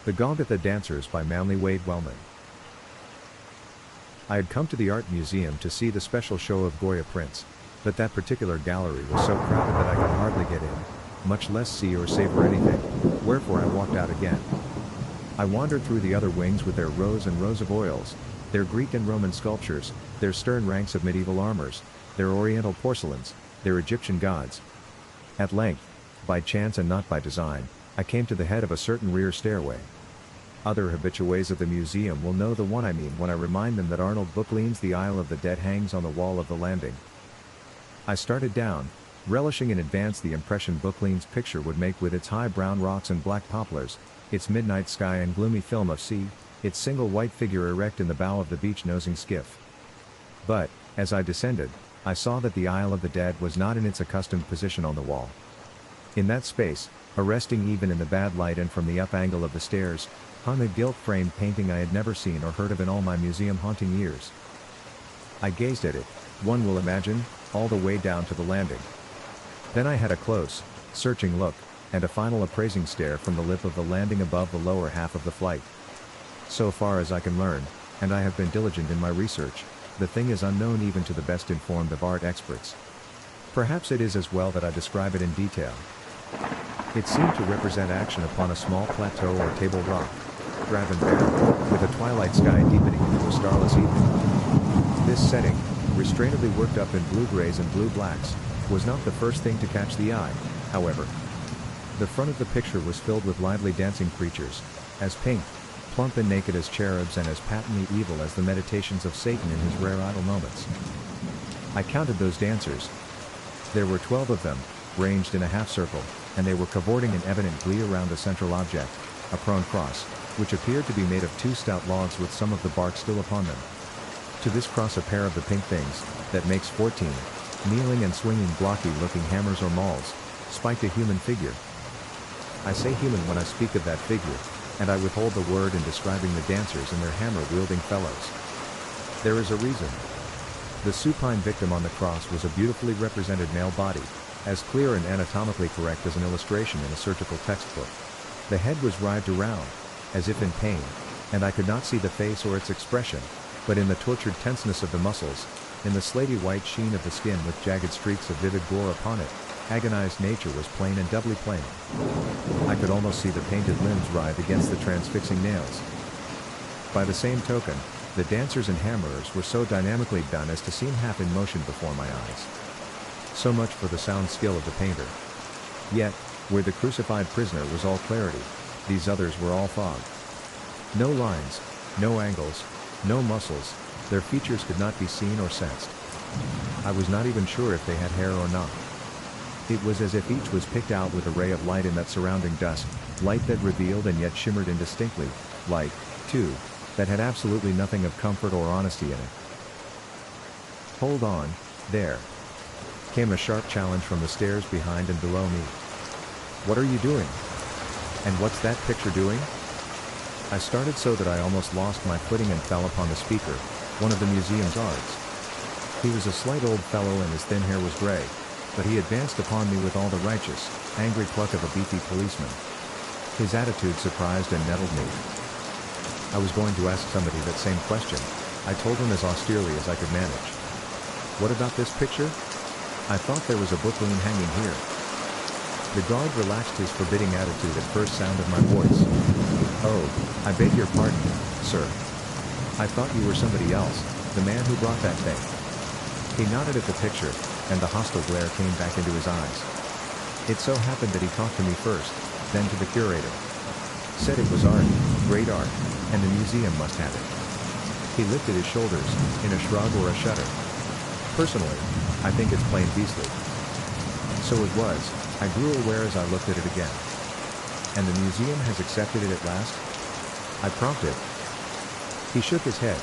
The Golgotha Dancers by Manly Wade Wellman. I had come to the art museum to see the special show of Goya prints, but that particular gallery was so crowded that I could hardly get in, much less see or savor anything, wherefore I walked out again. I wandered through the other wings with their rows and rows of oils, their Greek and Roman sculptures, their stern ranks of medieval armors, their oriental porcelains, their Egyptian gods. At length, by chance and not by design, I came to the head of a certain rear stairway. Other habitués of the museum will know the one I mean when I remind them that Arnold Böcklin's The Isle of the Dead hangs on the wall of the landing. I started down, relishing in advance the impression Böcklin's picture would make with its high brown rocks and black poplars, its midnight sky and gloomy film of sea, its single white figure erect in the bow of the beach-nosing skiff. But, as I descended, I saw that the Isle of the Dead was not in its accustomed position on the wall. In that space, arresting even in the bad light and from the up angle of the stairs, hung a gilt-framed painting I had never seen or heard of in all my museum-haunting years. I gazed at it, one will imagine, all the way down to the landing. Then I had a close, searching look, and a final appraising stare from the lip of the landing above the lower half of the flight. So far as I can learn, and I have been diligent in my research, the thing is unknown even to the best informed of art experts. Perhaps it is as well that I describe it in detail. It seemed to represent action upon a small plateau or table rock, drab and bare, with a twilight sky deepening into a starless evening. This setting, restrainedly worked up in blue-grays and blue-blacks, was not the first thing to catch the eye, however. The front of the picture was filled with lively dancing creatures, as pink, plump and naked as cherubs and as patently evil as the meditations of Satan in his rare idle moments. I counted those dancers. There were 12 of them, ranged in a half-circle, and they were cavorting in evident glee around a central object, a prone cross, which appeared to be made of 2 stout logs with some of the bark still upon them. To this cross a pair of the pink things, that makes 14, kneeling and swinging blocky-looking hammers or mauls, spiked a human figure. I say human when I speak of that figure, and I withhold the word in describing the dancers and their hammer-wielding fellows. There is a reason. The supine victim on the cross was a beautifully represented male body, as clear and anatomically correct as an illustration in a surgical textbook. The head was writhed around, as if in pain, and I could not see the face or its expression, but in the tortured tenseness of the muscles, in the slaty white sheen of the skin with jagged streaks of vivid gore upon it, agonized nature was plain and doubly plain. I could almost see the painted limbs writhe against the transfixing nails. By the same token, the dancers and hammerers were so dynamically done as to seem half in motion before my eyes. So much for the sound skill of the painter. Yet, where the crucified prisoner was all clarity, these others were all fog. No lines, no angles, no muscles, their features could not be seen or sensed. I was not even sure if they had hair or not. It was as if each was picked out with a ray of light in that surrounding dusk, light that revealed and yet shimmered indistinctly, light, too, that had absolutely nothing of comfort or honesty in it. "Hold on, there," came a sharp challenge from the stairs behind and below me. "What are you doing? And what's that picture doing?" I started so that I almost lost my footing and fell upon the speaker, one of the museum guards. He was a slight old fellow and his thin hair was gray, but he advanced upon me with all the righteous, angry pluck of a beefy policeman. His attitude surprised and nettled me. I was going to ask somebody that same question. I told him as austerely as I could manage. "What about this picture? I thought there was a Böcklin hanging here." The guard relaxed his forbidding attitude at first sound of my voice. "Oh, I beg your pardon, sir. I thought you were somebody else, the man who brought that thing." He nodded at the picture, and the hostile glare came back into his eyes. It so happened that he talked to me first, then to the curator. Said it was art, great art, and the museum must have it. He lifted his shoulders, in a shrug or a shudder. "Personally, I think it's plain beastly." So it was, I grew aware as I looked at it again. "And the museum has accepted it at last?" I prompted. He shook his head.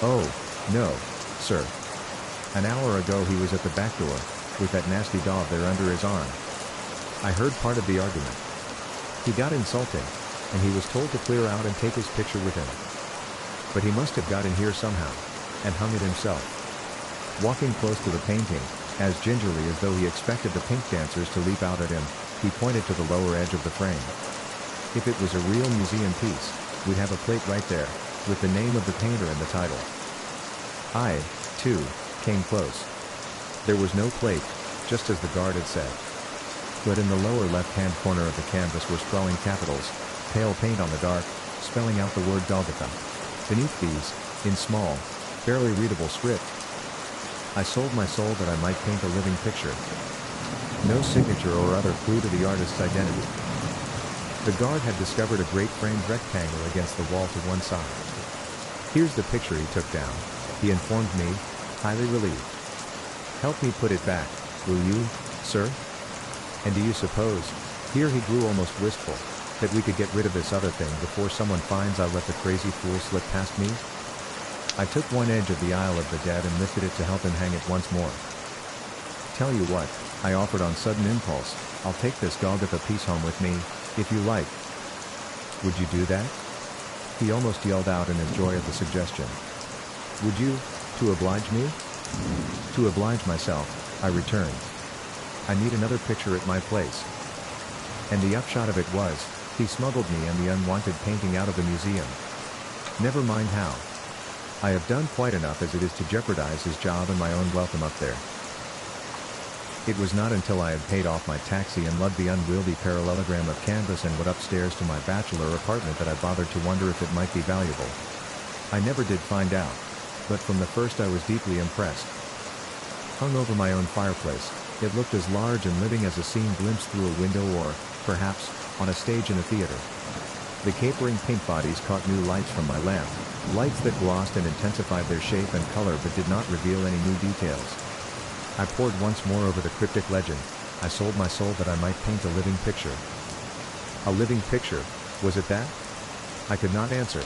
"Oh, no, sir. An hour ago he was at the back door, with that nasty dog there under his arm. I heard part of the argument. He got insulting, and he was told to clear out and take his picture with him. But he must have got in here somehow, and hung it himself." Walking close to the painting, as gingerly as though he expected the pink dancers to leap out at him, he pointed to the lower edge of the frame. If it was a real museum piece, we'd have a plate right there, with the name of the painter and the title. I, too, came close. There was no plate, just as the guard had said. But in the lower left-hand corner of the canvas were sprawling capitals, pale paint on the dark, spelling out the word Golgotha. Beneath these, in small, barely readable script, I sold my soul that I might paint a living picture. No signature or other clue to the artist's identity. The guard had discovered a great framed rectangle against the wall to one side. Here's the picture he took down, he informed me, highly relieved. Help me put it back, will you, sir? And do you suppose, here he grew almost wistful, that we could get rid of this other thing before someone finds I let the crazy fool slip past me? I took one edge of the Isle of the Dead and lifted it to help him hang it once more. Tell you what, I offered on sudden impulse, I'll take this Golgotha piece home with me, if you like. Would you do that? He almost yelled out in his joy at the suggestion. Would you, to oblige me? To oblige myself, I returned. I need another picture at my place. And the upshot of it was, he smuggled me and the unwanted painting out of the museum. Never mind how. I have done quite enough as it is to jeopardize his job and my own welcome up there. It was not until I had paid off my taxi and lugged the unwieldy parallelogram of canvas and went upstairs to my bachelor apartment that I bothered to wonder if it might be valuable. I never did find out, but from the first I was deeply impressed. Hung over my own fireplace, it looked as large and living as a scene glimpsed through a window or, perhaps, on a stage in a theater. The capering paint bodies caught new lights from my lamp, lights that glossed and intensified their shape and color but did not reveal any new details. I pored once more over the cryptic legend, I sold my soul that I might paint a living picture. A living picture, was it that? I could not answer.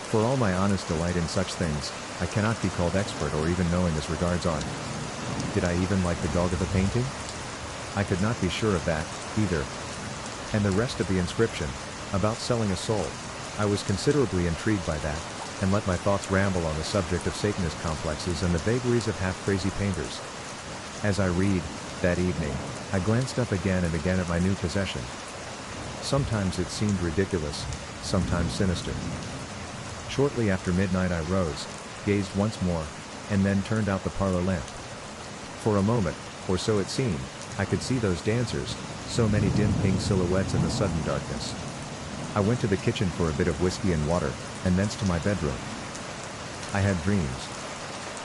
For all my honest delight in such things, I cannot be called expert or even knowing as regards art. Did I even like the Golgotha painting? I could not be sure of that, either. And the rest of the inscription, about selling a soul, I was considerably intrigued by that, and let my thoughts ramble on the subject of Satanist complexes and the vagaries of half-crazy painters. As I read, that evening, I glanced up again and again at my new possession. Sometimes it seemed ridiculous, sometimes sinister. Shortly after midnight I rose, gazed once more, and then turned out the parlor lamp. For a moment, or so it seemed, I could see those dancers, so many dim pink silhouettes in the sudden darkness. I went to the kitchen for a bit of whiskey and water, and thence to my bedroom. I had dreams.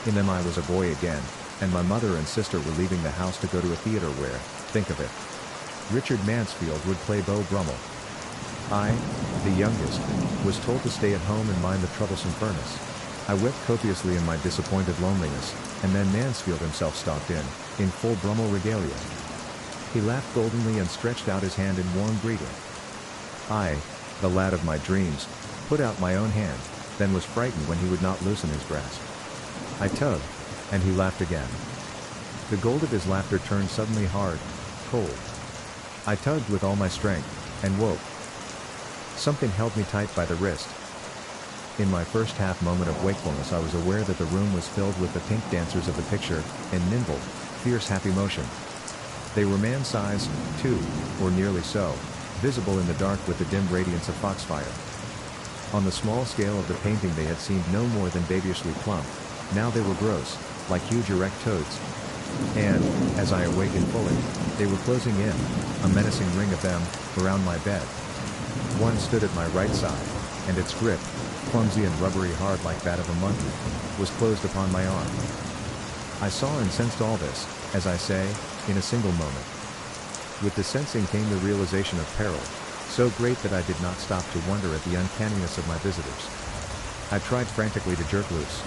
In them I was a boy again, and my mother and sister were leaving the house to go to a theater where, think of it, Richard Mansfield would play Beau Brummel. I, the youngest, was told to stay at home and mind the troublesome furnace. I wept copiously in my disappointed loneliness, and then Mansfield himself stalked in full Brummel regalia. He laughed goldenly and stretched out his hand in warm greeting. I, the lad of my dreams, put out my own hand, then was frightened when he would not loosen his grasp. I tugged, and he laughed again. The gold of his laughter turned suddenly hard, cold. I tugged with all my strength, and woke. Something held me tight by the wrist. In my first half moment of wakefulness I was aware that the room was filled with the pink dancers of the picture, in nimble, fierce happy motion. They were man-sized, too, or nearly so, visible in the dark with the dim radiance of foxfire. On the small scale of the painting they had seemed no more than babishly plump, now they were gross, like huge erect toads. And, as I awakened fully, they were closing in, a menacing ring of them, around my bed. One stood at my right side, and its grip, clumsy and rubbery hard like that of a monkey, was closed upon my arm. I saw and sensed all this, as I say, in a single moment. With the sensing came the realization of peril, so great that I did not stop to wonder at the uncanniness of my visitors. I tried frantically to jerk loose.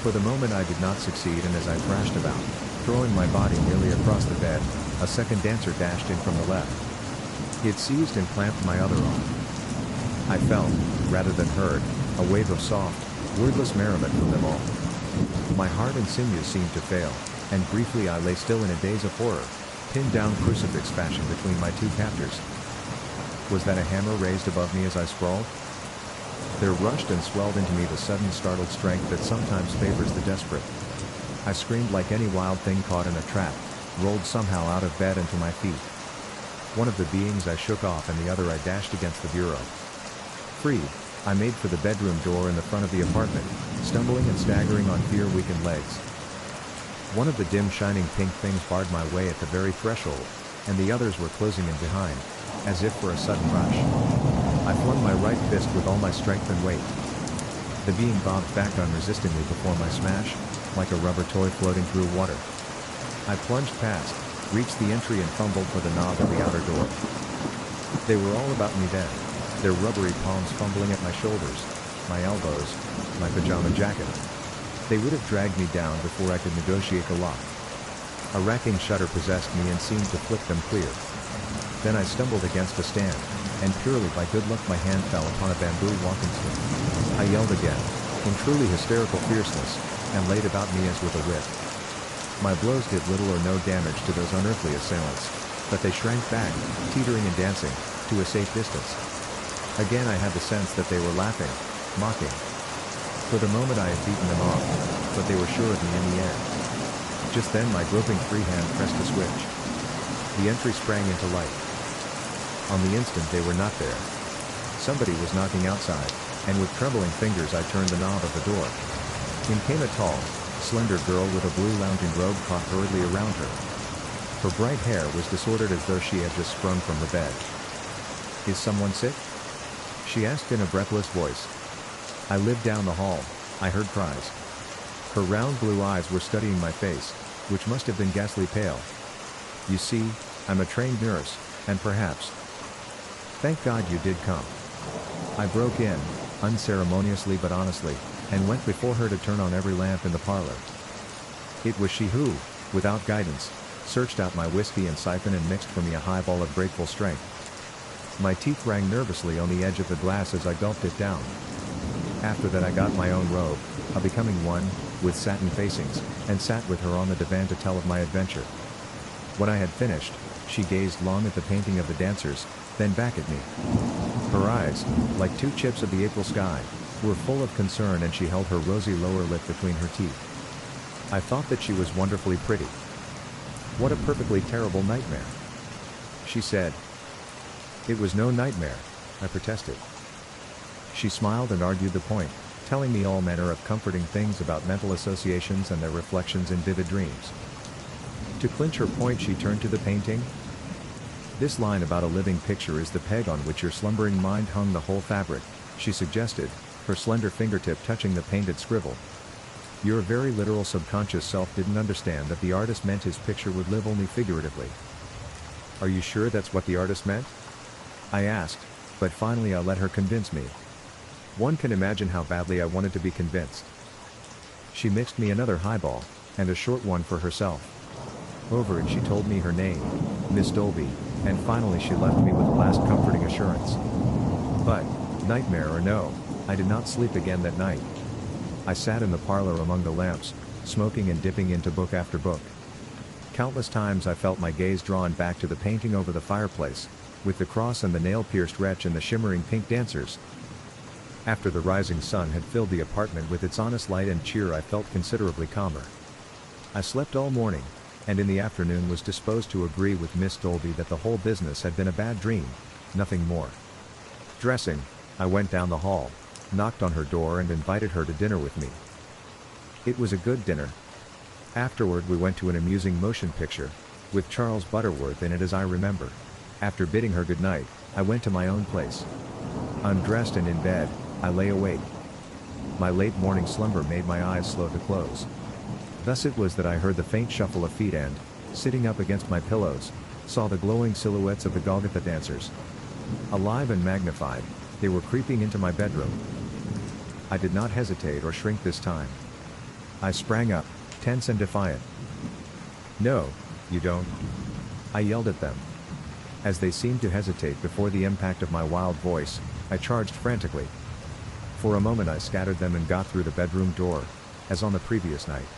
For the moment I did not succeed, and as I thrashed about, throwing my body nearly across the bed, a second dancer dashed in from the left. It seized and clamped my other arm. I felt, rather than heard, a wave of soft, wordless merriment from them all. My heart and sinews seemed to fail, and briefly I lay still in a daze of horror, pinned down crucifix fashion between my two captors. Was that a hammer raised above me as I sprawled? There rushed and swelled into me the sudden startled strength that sometimes favors the desperate. I screamed like any wild thing caught in a trap, rolled somehow out of bed and to my feet. One of the beings I shook off and the other I dashed against the bureau. Freed, I made for the bedroom door in the front of the apartment, stumbling and staggering on fear-weakened legs. One of the dim shining pink things barred my way at the very threshold, and the others were closing in behind, as if for a sudden rush. I flung my right fist with all my strength and weight. The being bobbed back unresistingly before my smash, like a rubber toy floating through water. I plunged past, reached the entry and fumbled for the knob of the outer door. They were all about me then, their rubbery palms fumbling at my shoulders, my elbows, my pajama jacket. They would have dragged me down before I could negotiate the lock. A racking shudder possessed me and seemed to flick them clear. Then I stumbled against a stand, and purely by good luck my hand fell upon a bamboo walking stick. I yelled again, in truly hysterical fierceness, and laid about me as with a whip. My blows did little or no damage to those unearthly assailants, but they shrank back, teetering and dancing, to a safe distance. Again I had the sense that they were laughing, mocking. For the moment I had beaten them off, but they were sure of me in the end. Just then my groping free hand pressed a switch. The entry sprang into light. On the instant they were not there. Somebody was knocking outside, and with trembling fingers I turned the knob of the door. In came a tall, slender girl with a blue lounging robe caught hurriedly around her. Her bright hair was disordered as though she had just sprung from the bed. "Is someone sick?" she asked in a breathless voice. I lived down the hall, I heard cries. Her round blue eyes were studying my face, which must have been ghastly pale. "You see, I'm a trained nurse, and perhaps..." "Thank God you did come." I broke in, unceremoniously but honestly, and went before her to turn on every lamp in the parlor. It was she who, without guidance, searched out my whiskey and siphon and mixed for me a highball of grateful strength. My teeth rang nervously on the edge of the glass as I gulped it down. After that I got my own robe, a becoming one, with satin facings, and sat with her on the divan to tell of my adventure. When I had finished, she gazed long at the painting of the dancers, then back at me. Her eyes, like two chips of the April sky, were full of concern and she held her rosy lower lip between her teeth. I thought that she was wonderfully pretty. "What a perfectly terrible nightmare," she said. "It was no nightmare," I protested. She smiled and argued the point, telling me all manner of comforting things about mental associations and their reflections in vivid dreams. To clinch her point she turned to the painting. "This line about a living picture is the peg on which your slumbering mind hung the whole fabric," she suggested, her slender fingertip touching the painted scribble. "Your very literal subconscious self didn't understand that the artist meant his picture would live only figuratively." "Are you sure that's what the artist meant?" I asked, but finally I let her convince me. One can imagine how badly I wanted to be convinced. She mixed me another highball, and a short one for herself. Over it she told me her name, Miss Dolby, and finally she left me with a last comforting assurance. But, nightmare or no, I did not sleep again that night. I sat in the parlor among the lamps, smoking and dipping into book after book. Countless times I felt my gaze drawn back to the painting over the fireplace, with the cross and the nail-pierced wretch and the shimmering pink dancers. After the rising sun had filled the apartment with its honest light and cheer I felt considerably calmer. I slept all morning, and in the afternoon was disposed to agree with Miss Dolby that the whole business had been a bad dream, nothing more. Dressing, I went down the hall, knocked on her door and invited her to dinner with me. It was a good dinner. Afterward we went to an amusing motion picture, with Charles Butterworth in it as I remember. After bidding her good night, I went to my own place. Undressed and in bed, I lay awake. My late morning slumber made my eyes slow to close. Thus it was that I heard the faint shuffle of feet and, sitting up against my pillows, saw the glowing silhouettes of the Golgotha Dancers. Alive and magnified, they were creeping into my bedroom. I did not hesitate or shrink this time. I sprang up, tense and defiant. "No, you don't," I yelled at them. As they seemed to hesitate before the impact of my wild voice, I charged frantically. For a moment I scattered them and got through the bedroom door, as on the previous night.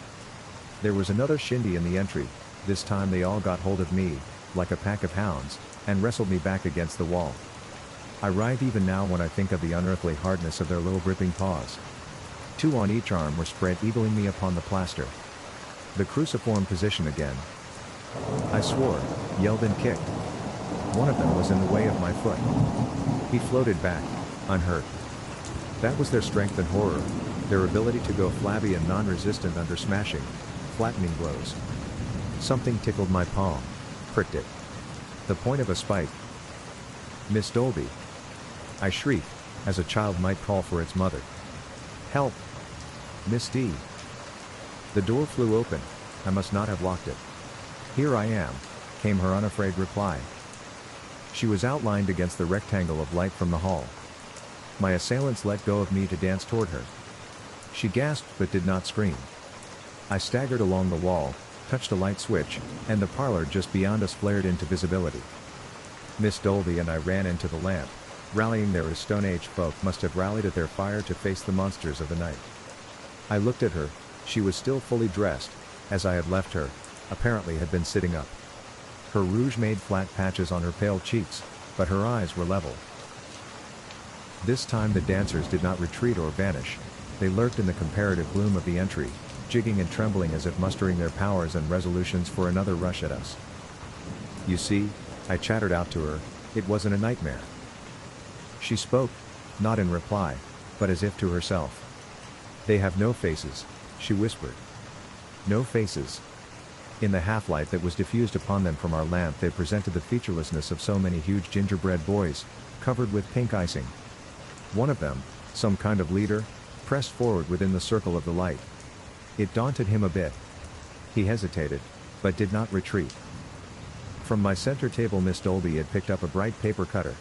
There was another shindy in the entry. This time they all got hold of me, like a pack of hounds, and wrestled me back against the wall. I writhe even now when I think of the unearthly hardness of their little gripping paws. 2 on each arm were spread eagling me upon the plaster. The cruciform position again. I swore, yelled and kicked. One of them was in the way of my foot. He floated back, unhurt. That was their strength and horror, their ability to go flabby and non-resistant under smashing, flattening blows. Something tickled my palm, pricked it. The point of a spike. Miss Dolby. I shrieked, as a child might call for its mother. Help! Miss D. The door flew open. I must not have locked it. Here I am, came her unafraid reply. She was outlined against the rectangle of light from the hall. My assailants let go of me to dance toward her. She gasped but did not scream. I staggered along the wall, touched a light switch, and the parlor just beyond us flared into visibility. Miss Dolby and I ran into the lamp, rallying there as Stone Age folk must have rallied at their fire to face the monsters of the night. I looked at her. She was still fully dressed, as I had left her, apparently had been sitting up. Her rouge made flat patches on her pale cheeks, but her eyes were level. This time the dancers did not retreat or vanish. They lurked in the comparative gloom of the entry, jigging and trembling as if mustering their powers and resolutions for another rush at us. You see, I chattered out to her, it wasn't a nightmare. She spoke, not in reply, but as if to herself. They have no faces, she whispered. No faces. In the half-light that was diffused upon them from our lamp they presented the featurelessness of so many huge gingerbread boys, covered with pink icing. One of them, some kind of leader, pressed forward within the circle of the light. It daunted him a bit. He hesitated, but did not retreat. From my center table Miss Dolby had picked up a bright paper cutter.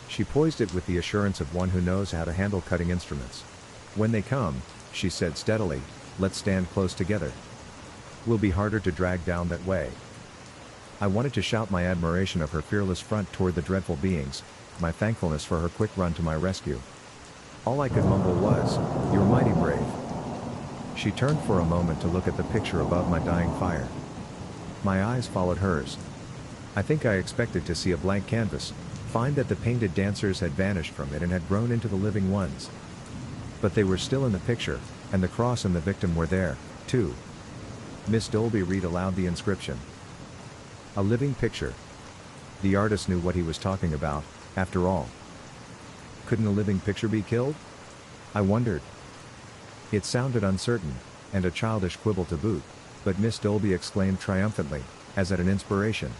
She poised it with the assurance of one who knows how to handle cutting instruments. When they come, she said steadily, let's stand close together. Will be harder to drag down that way. I wanted to shout my admiration of her fearless front toward the dreadful beings, my thankfulness for her quick run to my rescue. All I could mumble was, "You're mighty brave." She turned for a moment to look at the picture above my dying fire. My eyes followed hers. I think I expected to see a blank canvas, find that the painted dancers had vanished from it and had grown into the living ones. But they were still in the picture, and the cross and the victim were there, too. Miss Dolby read aloud the inscription. A living picture. The artist knew what he was talking about, after all. Couldn't a living picture be killed? I wondered. It sounded uncertain, and a childish quibble to boot, but Miss Dolby exclaimed triumphantly, as at an inspiration.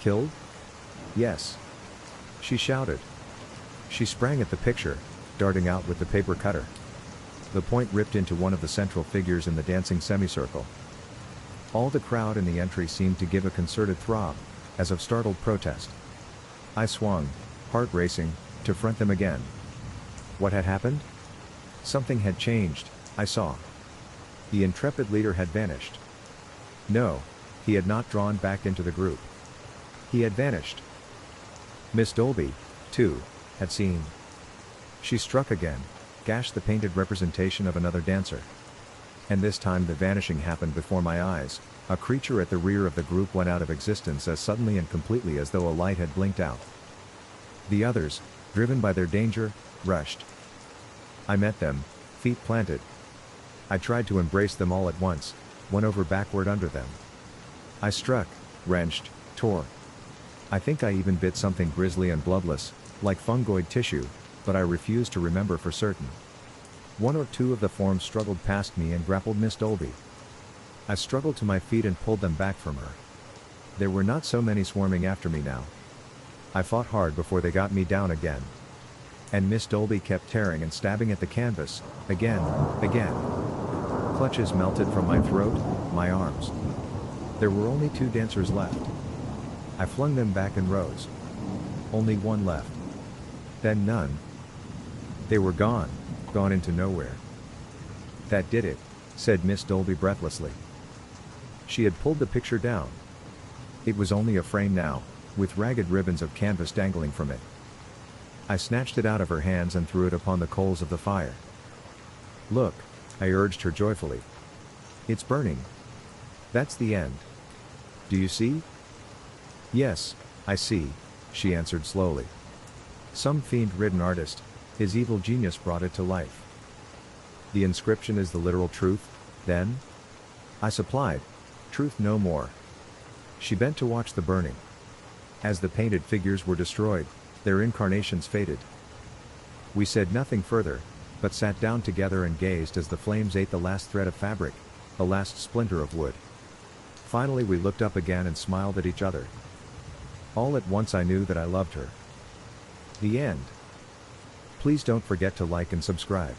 Killed? Yes. She shouted. She sprang at the picture, darting out with the paper cutter. The point ripped into one of the central figures in the dancing semicircle. All the crowd in the entry seemed to give a concerted throb, as of startled protest. I swung, heart racing, to front them again. What had happened? Something had changed, I saw. The intrepid leader had vanished. No, he had not drawn back into the group. He had vanished. Miss Dolby, too, had seen. She struck again, gashed the painted representation of another dancer. And this time the vanishing happened before my eyes. A creature at the rear of the group went out of existence as suddenly and completely as though a light had blinked out. The others, driven by their danger, rushed. I met them, feet planted. I tried to embrace them all at once, went over backward under them. I struck, wrenched, tore. I think I even bit something grisly and bloodless, like fungoid tissue, but I refused to remember for certain. One or two of the forms struggled past me and grappled Miss Dolby. I struggled to my feet and pulled them back from her. There were not so many swarming after me now. I fought hard before they got me down again. And Miss Dolby kept tearing and stabbing at the canvas, again. Clutches melted from my throat, my arms. There were only 2 dancers left. I flung them back and rose. Only one left. Then none. They were gone into nowhere. That did it, said Miss Dolby breathlessly. She had pulled the picture down. It was only a frame now, with ragged ribbons of canvas dangling from it. I snatched it out of her hands and threw it upon the coals of the fire. Look, I urged her joyfully. It's burning. That's the end. Do you see? Yes, I see, she answered slowly. Some fiend-ridden artist, his evil genius brought it to life. The inscription is the literal truth, then? I supplied. Truth no more. She bent to watch the burning. As the painted figures were destroyed, their incarnations faded. We said nothing further, but sat down together and gazed as the flames ate the last thread of fabric, the last splinter of wood. Finally we looked up again and smiled at each other. All at once I knew that I loved her. The end. Please don't forget to like and subscribe.